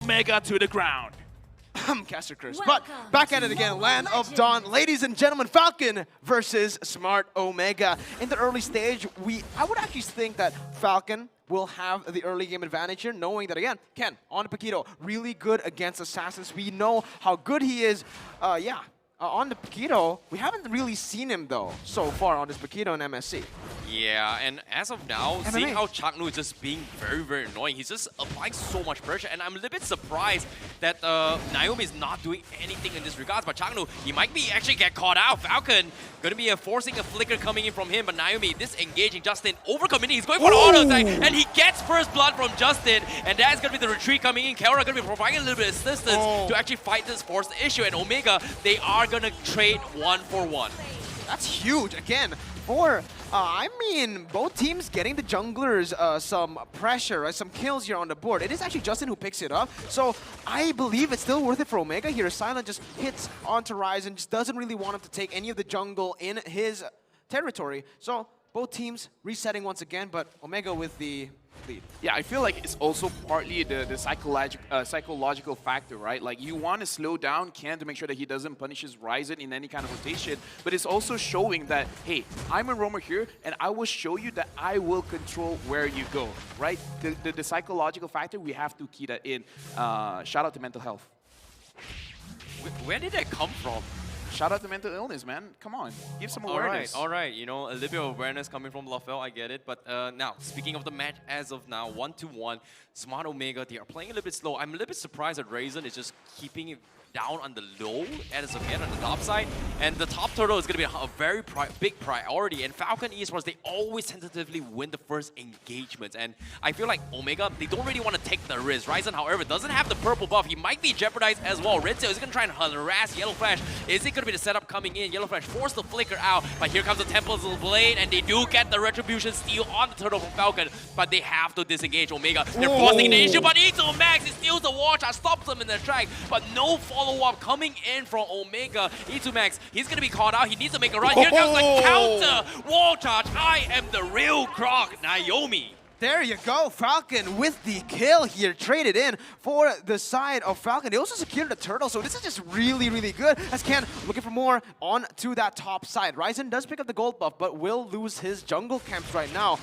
Omega to the ground. Caster Curse. But back at it again, Land of Dawn. Ladies and gentlemen, Falcon versus Smart Omega. In the early stage, I would actually think that Falcon will have the early game advantage here, knowing that, again, Ken, on the Paquito, really good against Assassins. We know how good he is. On the Paquito, we haven't really seen him, though, so far on this Paquito and MSC. Yeah, and as of now, seeing how Chaknu is just being very, very annoying, he's just applying so much pressure, and I'm a little bit surprised that Naomi is not doing anything in this regards, but Chaknu, he might be actually get caught out. Falcon going to be forcing a flicker coming in from him, but Naomi disengaging Justin, overcommitting, he's going for the auto attack, and he gets first blood from Justin, and that's going to be the retreat coming in. Kelra going to be providing a little bit of assistance to actually fight this forced issue, and Omega, they are going to trade 1-for-1. That's huge, again, for... I mean, both teams getting the junglers some pressure, right? Some kills here on the board. It is actually Justin who picks it up, so I believe it's still worth it for Omega here. Silent just hits onto Ryzen, just doesn't really want him to take any of the jungle in his territory. So both teams resetting once again, but Omega with the lead. Yeah, I feel like it's also partly the psychological factor, right? Like, you want to slow down Ken to make sure that he doesn't punish his Ryzen in any kind of rotation, but it's also showing that, hey, I'm a roamer here, and I will show you that I will control where you go, right? The psychological factor, we have to key that in. Shout out to mental health. Where did that come from? Shout out to mental illness, man. Come on, give some awareness. All right. You know, a little bit of awareness coming from LaFell, I get it. But now, speaking of the match as of now, 1-1, Smart Omega, they are playing a little bit slow. I'm a little bit surprised that Ryzen is just keeping it down on the low as of yet on the top side. And the top turtle is going to be a very big priority. And Falcon Esports, they always tentatively win the first engagements. And I feel like Omega, they don't really want to take the risk. Ryzen, however, doesn't have the purple buff. He might be jeopardized as well. Rinzo is going to try and harass Yellow Flash. Is it going to be the setup coming in? Yellow Flash forced the flicker out. But here comes the Temple's Blade. And they do get the Retribution steal on the turtle from Falcon. But they have to disengage Omega. They're forcing the issue. But Ito Max, he steals the wall charge, stops them in their track. But no follow-up coming in from Omega. E2 Max, he's going to be caught out. He needs to make a run. Here comes the counter wall charge. I am the real Croc, Naomi. There you go, Falcon with the kill here, traded in for the side of Falcon. They also secured the turtle, so this is just really, really good. As Ken looking for more on to that top side. Ryzen does pick up the gold buff, but will lose his jungle camps right now.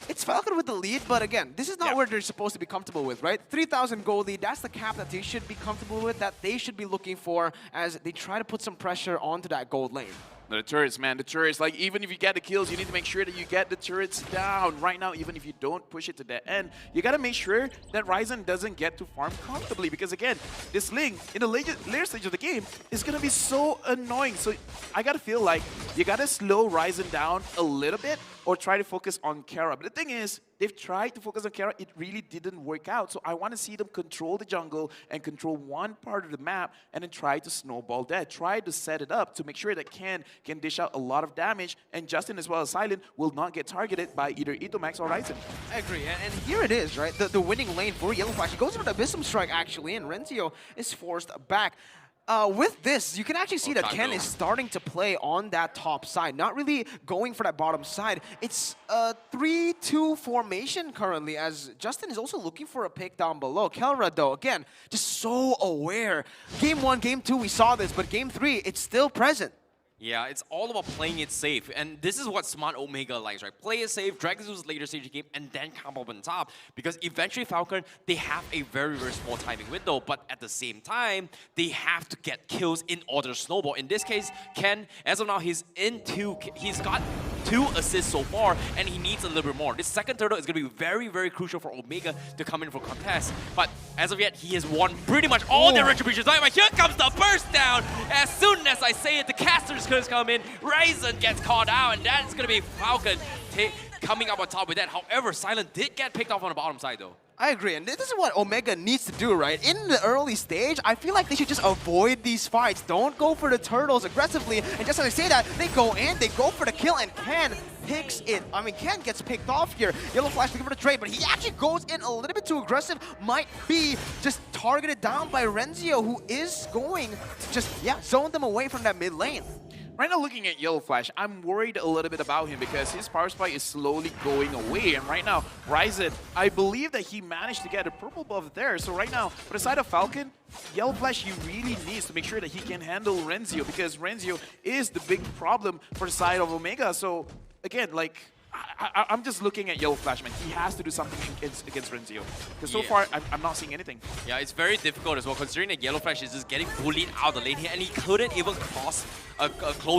It's Falcon with the lead, but again, this is not where they're supposed to be comfortable with, right? 3,000 gold lead, that's the cap that they should be comfortable with, that they should be looking for as they try to put some pressure onto that gold lane. The turrets, man, the turrets, like, even if you get the kills, you need to make sure that you get the turrets down. Right now, even if you don't push it to the end, you gotta make sure that Ryzen doesn't get to farm comfortably, because again, this Ling, in the later stage of the game, is gonna be so annoying. So I gotta feel like you gotta slow Ryzen down a little bit, or try to focus on Kara. But the thing is, they've tried to focus on Kara, it really didn't work out. So I want to see them control the jungle and control one part of the map and then try to snowball that. Try to set it up to make sure that Ken can dish out a lot of damage, and Justin as well as Silent will not get targeted by either Itomax or Ryzen. I agree, and here it is, right? The winning lane for Yellow Flash. He goes for the Abyssum Strike, actually, and Renzio is forced back. With this, you can actually see that Ken is starting to play on that top side, not really going for that bottom side. It's a 3-2 formation currently, as Justin is also looking for a pick down below. Kelra, though, again, just so aware. Game 1, Game 2, we saw this, but Game 3, it's still present. Yeah, it's all about playing it safe, and this is what Smart Omega likes, right? Play it safe, drag this to the later stage of the game, and then come up on top. Because eventually Falcon, they have a very, very small timing window, but at the same time, they have to get kills in order to snowball. In this case, Ken, as of now, he's got 2 assists so far, and he needs a little bit more. This second turtle is going to be very, very crucial for Omega to come in for contest. But as of yet, he has won pretty much all their retributions. But here comes the burst down. As soon as I say it, the casters could come in. Ryzen gets caught out, and that's going to be Falcon coming up on top with that. However, Silent did get picked off on the bottom side, though. I agree, and this is what Omega needs to do, right? In the early stage, I feel like they should just avoid these fights. Don't go for the turtles aggressively, and just as I say that, they go in, they go for the kill, and Ken picks it. I mean, Ken gets picked off here. Yellow Flash looking for the trade, but he actually goes in a little bit too aggressive. Might be just targeted down by Renzio, who is going to just, zone them away from that mid lane. Right now, looking at Yellow Flash, I'm worried a little bit about him because his power spike is slowly going away. And right now, Ryzen, I believe that he managed to get a purple buff there. So right now, for the side of Falcon, Yellow Flash, he really needs to make sure that he can handle Renzio because Renzio is the big problem for the side of Omega. So again, like, I'm just looking at Yellow Flash, man. He has to do something against Renzio. Because so far, I'm not seeing anything. Yeah, it's very difficult as well, considering that Yellow Flash is just getting bullied out of the lane here, and he couldn't even close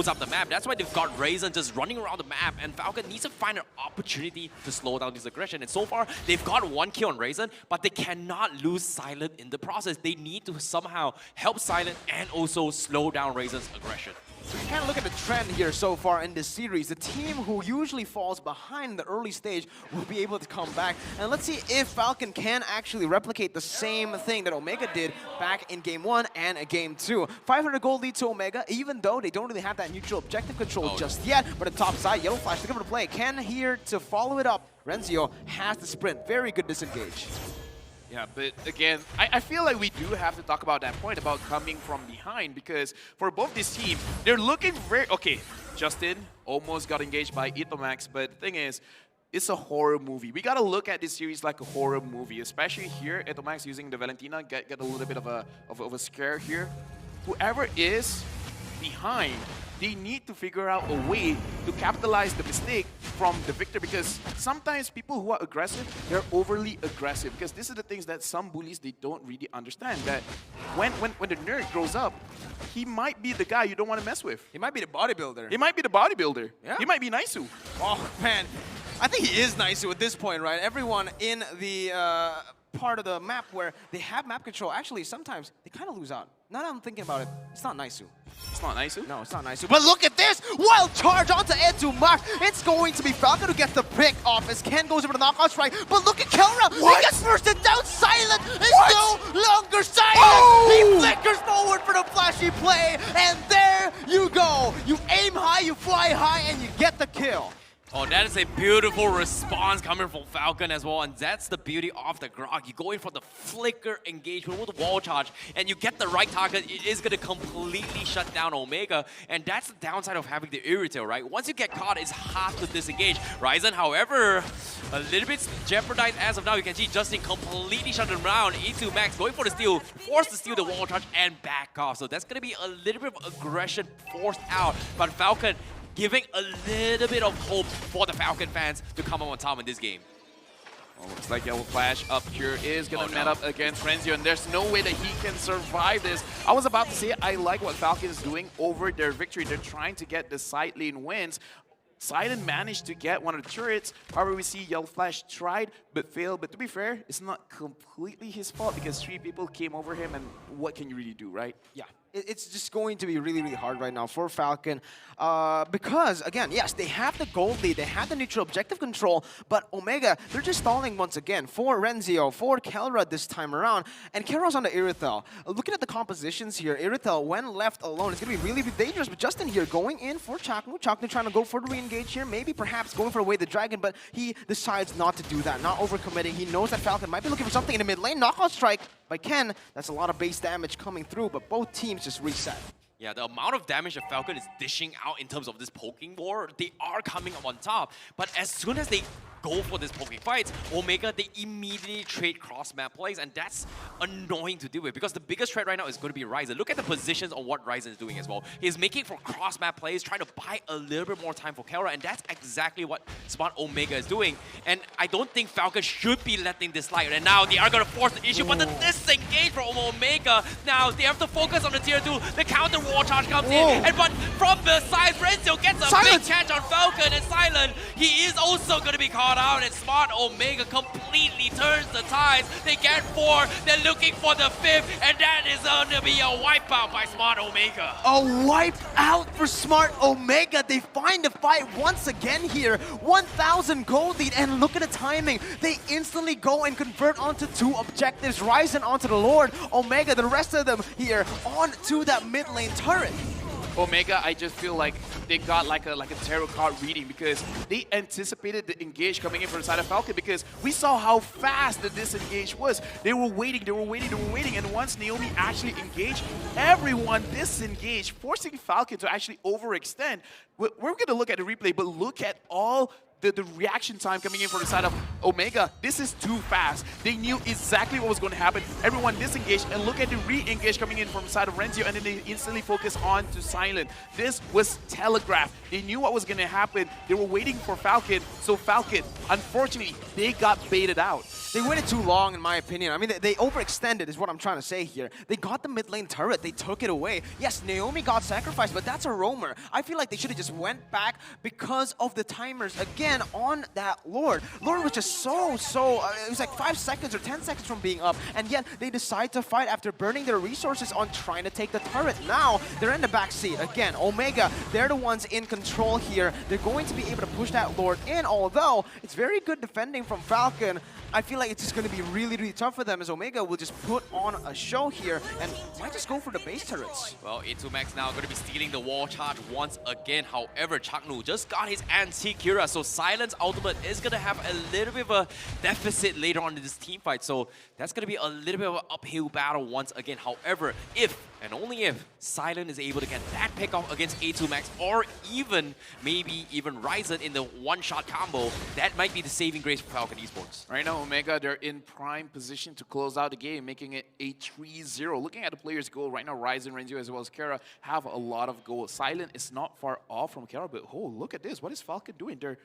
up the map. That's why they've got Ryzen just running around the map, and Falcon needs to find an opportunity to slow down this aggression. And so far, they've got 1 kill on Ryzen, but they cannot lose Silent in the process. They need to somehow help Silent and also slow down Ryzen's aggression. So you kind of look at the trend here so far in this series. The team who usually falls behind in the early stage will be able to come back. And let's see if Falcon can actually replicate the same thing that Omega did back in Game 1 and Game 2. 500 gold lead to Omega, even though they don't really have that neutral objective control just yet. But at top side, Yellow Flash, they're going to play. Ken here to follow it up. Renzio has the sprint. Very good disengage. Yeah, but again, I feel like we do have to talk about that point about coming from behind because for both this team, they're looking very... Okay, Justin almost got engaged by Itomax, but the thing is, it's a horror movie. We gotta look at this series like a horror movie, especially here, Itomax using the Valentina, get a little bit of a scare here. Whoever is behind, they need to figure out a way to capitalize the mistake from the victor because sometimes people who are aggressive, they're overly aggressive because this is the things that some bullies, they don't really understand that when the nerd grows up, he might be the guy you don't want to mess with. He might be the bodybuilder. He might be the bodybuilder. Yeah. He might be Naisu. Oh, man. I think he is Naisu at this point, right? Everyone in the part of the map where they have map control, actually, sometimes they kind of lose out. Now that I'm thinking about it, it's not Naisu. It's not Naisu? No, it's not Naisu. But look at this! Wild charge onto Etumax. It's going to be Falcon who gets the pick off as Ken goes over the knockout strike. But look at Kelra! He gets bursted down! Silent is no longer silent! Oh! He flickers forward for the flashy play, and there you go! You aim high, you fly high, and you get the kill. Oh, that is a beautiful response coming from Falcon as well, and that's the beauty of the Grog. You go in for the flicker engagement with the wall charge, and you get the right target. It is going to completely shut down Omega, and that's the downside of having the Irritail, right? Once you get caught, it's hard to disengage. Ryzen, however, a little bit jeopardized as of now. You can see Justin completely shut him down. E2 Max going for the steal, forced to steal the wall charge and back off. So that's going to be a little bit of aggression forced out, but Falcon giving a little bit of hope for the Falcon fans to come on top in this game. Well, looks like Yellow Flash up here is going to met up against Renzio, and there's no way that he can survive this. I was about to say, I like what Falcon is doing over their victory. They're trying to get the side lane wins. Silent managed to get one of the turrets. However, we see Yellow Flash tried but failed. But to be fair, it's not completely his fault because 3 people came over him, and what can you really do, right? Yeah. It's just going to be really, really hard right now for Falcon because, again, yes, they have the gold lead, they have the neutral objective control, but Omega, they're just stalling once again for Renzio, for Kelra this time around, and Kelra's on the Irritail. Looking at the compositions here, Irritail, when left alone, it's going to be really, really dangerous, but Justin here going in for Chaknu. Chaknu trying to go for the re-engage here, maybe perhaps going for away the dragon, but he decides not to do that, not overcommitting. He knows that Falcon might be looking for something in the mid lane. Knockout strike by Ken. That's a lot of base damage coming through, but both teams just reset. Yeah, the amount of damage that Falcon is dishing out in terms of this poking war, they are coming up on top. But as soon as they go for this poking fights, Omega, they immediately trade cross-map plays, and that's annoying to deal with because the biggest threat right now is going to be Ryzen. Look at the positions on what Ryzen is doing as well. He's making for cross-map plays, trying to buy a little bit more time for Kelra, and that's exactly what Smart Omega is doing. And I don't think Falcon should be letting this slide, and now they are going to force the issue, but the disengage from Omega, now they have to focus on the tier 2, the counter wall charge comes in, and but from the side, Renzio gets a big catch on Falcon, and Silent, he is also going to be caught out, and Smart Omega completely turns the tides. They get 4, they're looking for the 5th, and that is going to be a wipeout by Smart Omega. A wipe out for Smart Omega. They find the fight once again here. 1,000 gold lead, and look at the timing. They instantly go and convert onto 2 objectives. Ryzen onto the Lord, Omega, the rest of them here onto that mid lane turret. Omega, I just feel like they got like a tarot card reading because they anticipated the engage coming in from the side of Falcon because we saw how fast the disengage was. They were waiting, and once Naomi actually engaged, everyone disengaged, forcing Falcon to actually overextend. We're going to look at the replay, but look at all the reaction time coming in from the side of Omega. This is too fast. They knew exactly what was going to happen. Everyone disengaged, and look at the re-engage coming in from the side of Renzio, and then they instantly focus on to Silent. This was telegraphed. They knew what was going to happen. They were waiting for Falcon, so Falcon, unfortunately, they got baited out. They waited too long, in my opinion. I mean, they overextended is what I'm trying to say here. They got the mid lane turret. They took it away. Yes, Naomi got sacrificed, but that's a roamer. I feel like they should have just went back because of the timers again on that Lord. Lord was just so, it was like 5 seconds or 10 seconds from being up, and yet they decide to fight after burning their resources on trying to take the turret. Now, they're in the back seat. Again, Omega, they're the ones in control here. They're going to be able to push that Lord in, although it's very good defending from Falcon. I feel like it's just going to be really, really tough for them as Omega will just put on a show here and might just go for the base turrets. Well, A2 Max now going to be stealing the wall charge once again. However, Chaknu just got his anti-Kira, so Silence ultimate is going to have a little bit of a deficit later on in this team fight. So that's going to be a little bit of an uphill battle once again. However, if and only if Silent is able to get that pick off against A2 Max, or even maybe even Ryzen in the one-shot combo, that might be the saving grace for Falcon Esports. Right now, Omega, they're in prime position to close out the game, making it a 3-0. Looking at the players' goal right now, Ryzen, Renzio, as well as Kara have a lot of goals. Silent is not far off from Kara, but oh, look at this. What is Falcon doing? They're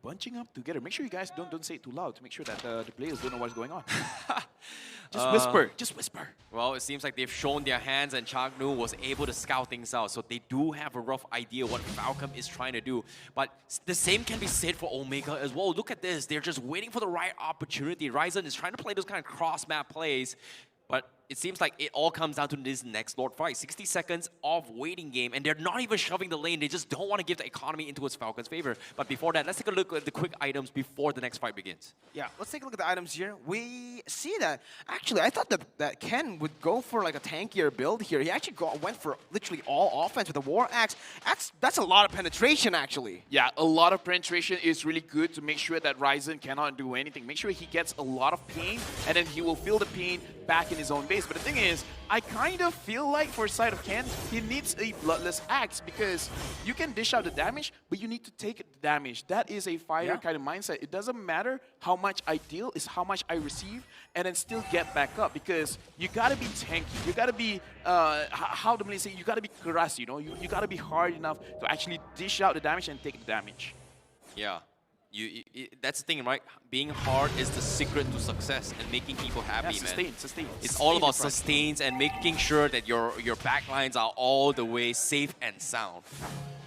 bunching up together. Make sure you guys don't say it too loud to make sure that the players don't know what's going on. Just whisper. Just whisper. Well, it seems like they've shown their hands and Chagnu was able to scout things out. So they do have a rough idea what Falcon is trying to do. But the same can be said for Omega as well. Look at this. They're just waiting for the right opportunity. Ryzen is trying to play those kind of cross-map plays. But it seems like it all comes down to this next Lord fight. 60 seconds of waiting game, and they're not even shoving the lane. They just don't want to give the economy into its Falcon's favor. But before that, let's take a look at the quick items before the next fight begins. Yeah, let's take a look at the items here. We see that, actually, I thought that Ken would go for like a tankier build here. He actually went for literally all offense with the War Axe. That's a lot of penetration, actually. Yeah, a lot of penetration is really good to make sure that Ryzen cannot do anything. Make sure he gets a lot of pain, and then he will feel the pain back in his own base. But the thing is, I kind of feel like for side of Ken, he needs a Bloodless Axe because you can dish out the damage, but you need to take the damage. That is a fighter kind of mindset. It doesn't matter how much I deal, it's how much I receive, and then still get back up because you gotta be tanky. You gotta be, how do I say, you gotta be Kuras, you know? You gotta be hard enough to actually dish out the damage and take the damage. Yeah. That's the thing, right? Being hard is the secret to success and making people happy, man. Sustain. It's all about sustains and making sure that your backlines are all the way safe and sound.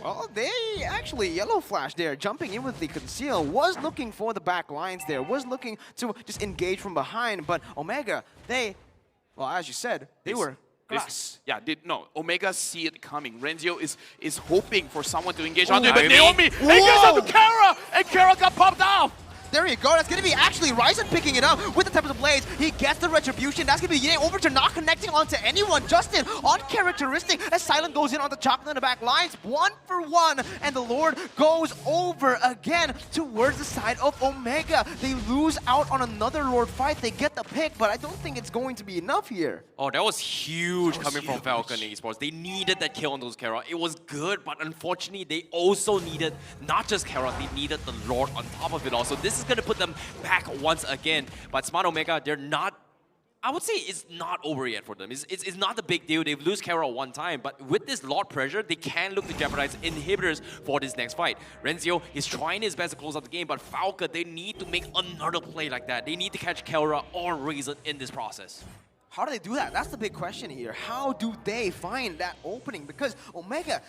Well, they actually, Yellow Flash there, jumping in with the conceal, was looking for the back lines there, was looking to just engage from behind, but Omega, well, as you said, they were grass. No, Omega see it coming. Renzio is hoping for someone to engage onto it, but Naomi engaged onto Kara, and Kara got popped off. There you go. That's going to be actually Ryzen picking it up with the Tempest of Blades. He gets the Retribution. That's going to be Ying over to not connecting onto anyone. Justin on characteristic as Silent goes in on the chocolate in the back lines. 1 for 1. And the Lord goes over again towards the side of Omega. They lose out on another Lord fight. They get the pick, but I don't think it's going to be enough here. Oh, that was huge coming from Falcon Esports. They needed that kill on those Kara. It was good, but unfortunately, they also needed not just Kara, they needed the Lord on top of it also. This is going to put them back once again. But Smart Omega, they're not, I would say it's not over yet for them. It's not a big deal. They've lose Kara one time, but with this Lord pressure, they can look to jeopardize inhibitors for this next fight. Renzio is trying his best to close out the game, but Falcon, they need to make another play like that. They need to catch Kara or Ryzen in this process. How do they do that? That's the big question here. How do they find that opening? Because Omega,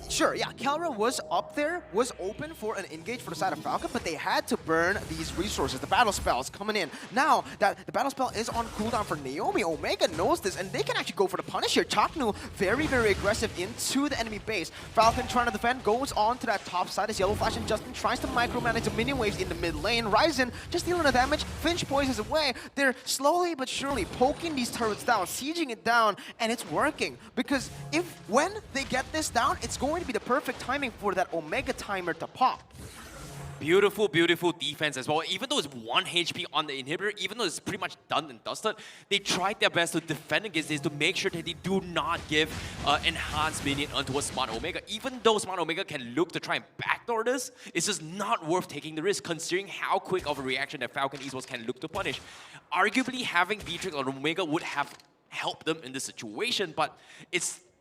sure, yeah, Kara was up there, was open for an engage for the side of Falcon, but they had to burn these resources. The battle spell is coming in. Now that the battle spell is on cooldown for Naomi, Omega knows this, and they can actually go for the punish here. Chaknu, very, very aggressive into the enemy base. Falcon trying to defend, goes on to that top side as Yellow Flash and Justin tries to micromanage the minion waves in the mid lane. Ryzen just dealing the damage. Finch poisons away. They're slowly but surely poking shutting these turrets down, sieging it down, and it's working. Because when they get this down, it's going to be the perfect timing for that Omega timer to pop. Beautiful, beautiful defense as well. Even though it's 1 HP on the inhibitor, even though it's pretty much done and dusted, they tried their best to defend against this to make sure that they do not give enhanced minion onto a Smart Omega. Even though Smart Omega can look to try and backdoor this, it's just not worth taking the risk considering how quick of a reaction that Falcon Esports can look to punish. Arguably, having Beatrix on Omega would have helped them in this situation, but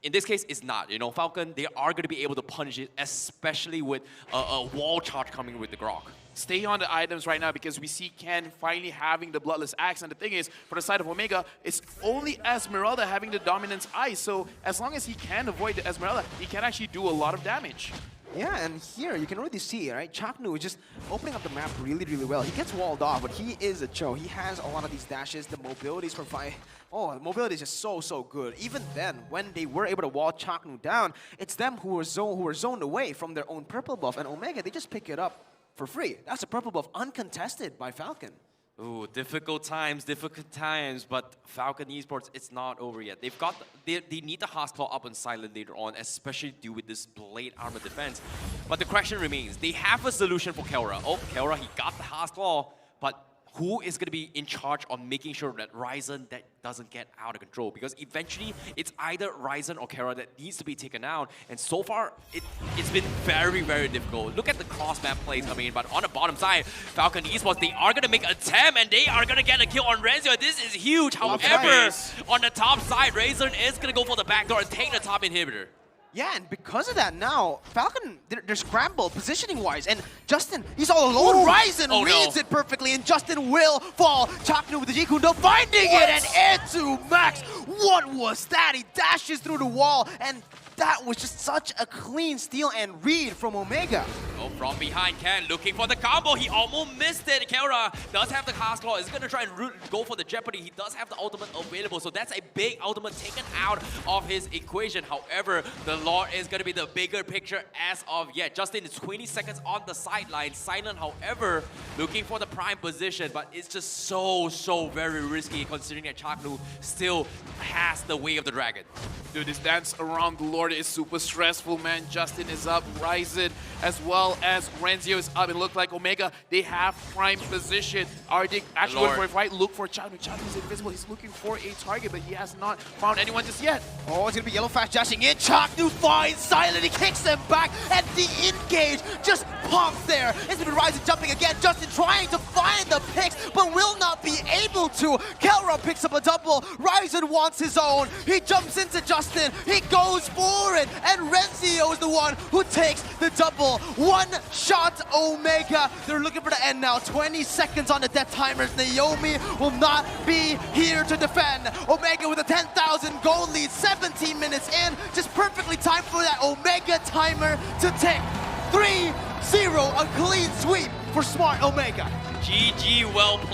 in this case, it's not. You know, Falcon, they are going to be able to punish it, especially with a wall charge coming with the Grok. Stay on the items right now because we see Ken finally having the Bloodless Axe. And the thing is, for the side of Omega, it's only Esmeralda having the Dominance Ice. So as long as he can avoid the Esmeralda, he can actually do a lot of damage. Yeah, and here you can already see, right? Chaknu is just opening up the map really, really well. He gets walled off, but he is a Cho. He has a lot of these dashes, the mobilities for fight. Oh, the mobility is just so good. Even then, when they were able to wall Chaknu down, it's them who were zoned away from their own purple buff, and Omega, they just pick it up for free. That's a purple buff uncontested by Falcon. Ooh, difficult times, but Falcon Esports, it's not over yet. They need the Houseclaw up on silent later on, especially due with this Blade Armor defense. But the question remains, they have a solution for Kelra. Oh, Kelra, he got the Houseclaw, but who is going to be in charge on making sure that Ryzen that doesn't get out of control? Because eventually, it's either Ryzen or Kelra that needs to be taken out. And so far, it's been very, very difficult. Look at the cross-map plays coming in. But on the bottom side, Falcon Esports, they are going to make a attempt and they are going to get a kill on Renzio. This is huge. However, on the top side, Ryzen is going to go for the backdoor and take the top inhibitor. Yeah, and because of that now, Falcon, they're scrambled positioning-wise, and Justin, he's all alone. Ryzen reads it perfectly, and Justin will fall. Chaknu with the Jikundo finding it, and into Max. What was that? He dashes through the wall, and that was just such a clean steal and read from Omega. Oh, from behind, Ken looking for the combo. He almost missed it. Kelra does have the Houseclaw. Is going to try and go for the Jeopardy. He does have the ultimate available, so that's a big ultimate taken out of his equation. However, the Lord is going to be the bigger picture as of yet. Justin is 20 seconds on the sideline. Silent, however, looking for the prime position, but it's just so very risky considering that Chaknu still has the Way of the Dragon. Dude, this dance around the Lord is super stressful, man. Justin is up, Ryzen, as well as Renzio is up. It looked like Omega, they have prime position. Are they actually going for a fight? Look for Chaknu. Chaknu's invisible. He's looking for a target, but he has not found anyone just yet. Oh, it's going to be Yellow Fast dashing in. Chaknu finds Silent. He kicks him back, and the engage just pops there. It's going to be Ryzen jumping again. Justin trying to find the picks, but will not be able to. Kelra picks up a double. Ryzen wants his own. He jumps into Justin. He goes for it, and Renzio is the one who takes the double. One shot Omega. They're looking for the end now. 20 seconds on the death timers. Naomi will not be here to defend. Omega with a 10,000 goal lead. 17 minutes in. Just perfectly timed for that Omega timer to take 3-0. A clean sweep for Smart Omega. GG, well played.